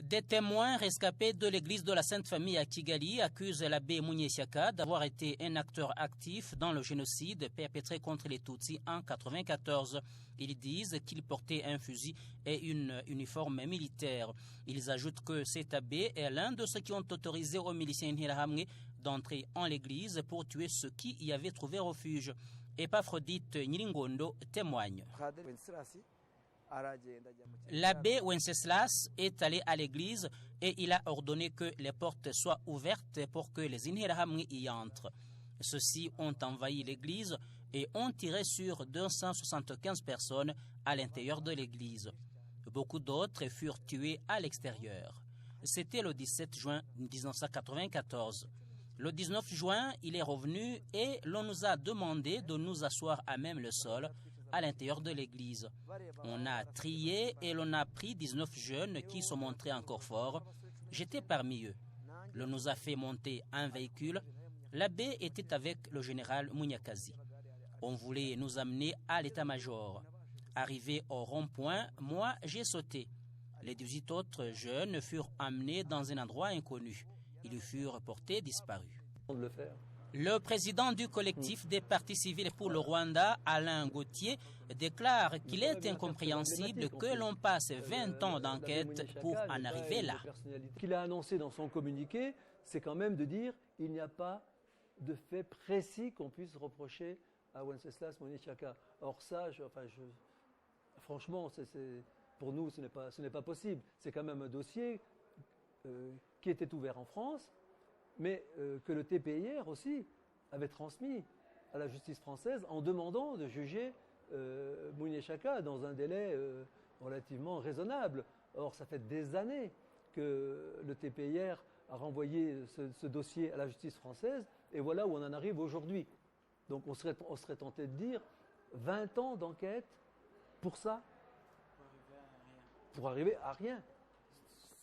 Des témoins rescapés de l'église de la Sainte Famille à Kigali accusent l'abbé Munyeshyaka d'avoir été un acteur actif dans le génocide perpétré contre les Tutsis en 1994. Ils disent qu'il portait un fusil et une uniforme militaire. Ils ajoutent que cet abbé est l'un de ceux qui ont autorisé aux miliciens Interahamwe d'entrer en l'église pour tuer ceux qui y avaient trouvé refuge. Epaphrodite Nyiringondo témoigne. L'abbé Wenceslas est allé à l'église et il a ordonné que les portes soient ouvertes pour que les Interahamwe y entrent. Ceux-ci ont envahi l'église et ont tiré sur 275 personnes à l'intérieur de l'église. Beaucoup d'autres furent tués à l'extérieur. C'était le 17 juin 1994. Le 19 juin, il est revenu et l'on nous a demandé de nous asseoir à même le sol à l'intérieur de l'église. On a trié et l'on a pris 19 jeunes qui se montraient encore forts. J'étais parmi eux. L'on nous a fait monter un véhicule. L'abbé était avec le général Munyakazi. On voulait nous amener à l'état-major. Arrivé au rond-point, moi j'ai sauté. Les 18 autres jeunes furent amenés dans un endroit inconnu. Ils furent portés disparus. Le président du collectif des partis civils pour le Rwanda, Alain Gauthier, déclare qu'il est incompréhensible que l'on passe 20 ans d'enquête pour en arriver là. Ce qu'il a annoncé dans son communiqué, c'est quand même de dire qu'il n'y a pas de fait précis qu'on puisse reprocher à Wenceslas Munyeshyaka. Or ça, franchement, pour nous, ce n'est pas possible. C'est quand même un dossier qui était ouvert en France, mais que le TPIR aussi avait transmis à la justice française en demandant de juger Munyeshyaka dans un délai relativement raisonnable. Or, ça fait des années que le TPIR a renvoyé ce dossier à la justice française, et voilà où on en arrive aujourd'hui. Donc on serait tenté de dire 20 ans d'enquête pour ça, pour arriver à rien.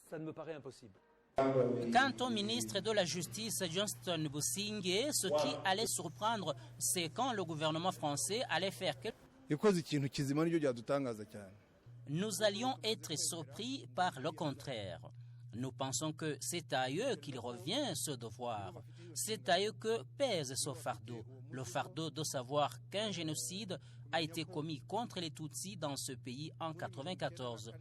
Ça ne me paraît impossible. Quant au ministre de la Justice, Johnston Busingye, ce qui allait surprendre, c'est quand le gouvernement français allait faire quelque chose. Nous allions être surpris par le contraire. Nous pensons que c'est à eux qu'il revient ce devoir. C'est à eux que pèse ce fardeau, le fardeau de savoir qu'un génocide a été commis contre les Tutsis dans ce pays en 1994.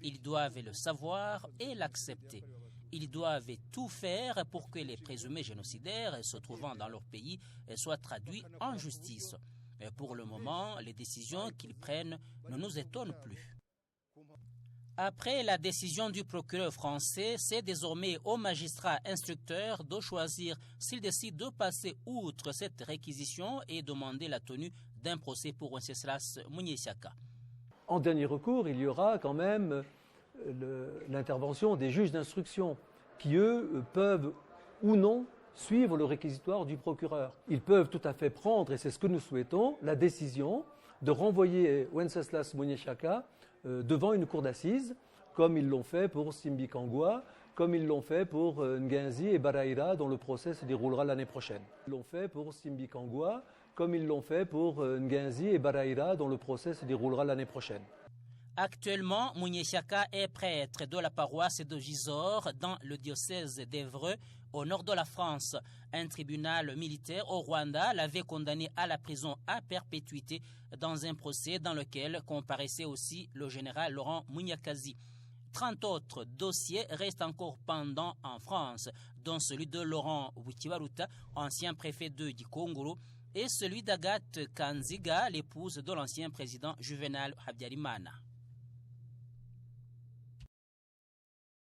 Ils doivent le savoir et l'accepter. Ils doivent tout faire pour que les présumés génocidaires se trouvant dans leur pays soient traduits en justice. Pour le moment, les décisions qu'ils prennent ne nous étonnent plus. Après la décision du procureur français, c'est désormais au magistrat instructeur de choisir s'il décide de passer outre cette réquisition et demander la tenue d'un procès pour Wenceslas Munyeshyaka. En dernier recours, il y aura quand même l'intervention des juges d'instruction qui, eux, peuvent ou non suivre le réquisitoire du procureur. Ils peuvent tout à fait prendre, et c'est ce que nous souhaitons, la décision de renvoyer Wenceslas Munyeshyaka devant une cour d'assises, comme ils l'ont fait pour Simbi Kangwa, comme ils l'ont fait pour Ngenzi et Baraira, dont le procès se déroulera l'année prochaine. Ils l'ont fait pour Simbi Kangwa, comme ils l'ont fait pour Ngenzi et Baraira, dont le procès se déroulera l'année prochaine. Actuellement, Munyeshyaka est prêtre de la paroisse de Gisors dans le diocèse d'Évreux, au nord de la France. Un tribunal militaire au Rwanda l'avait condamné à la prison à perpétuité dans un procès dans lequel comparaissait aussi le général Laurent Munyakazi. 30 autres dossiers restent encore pendants en France, dont celui de Laurent Wikibaruta, ancien préfet de Gikongoro, et celui d'Agathe Kanziga, l'épouse de l'ancien président Juvenal Habyarimana.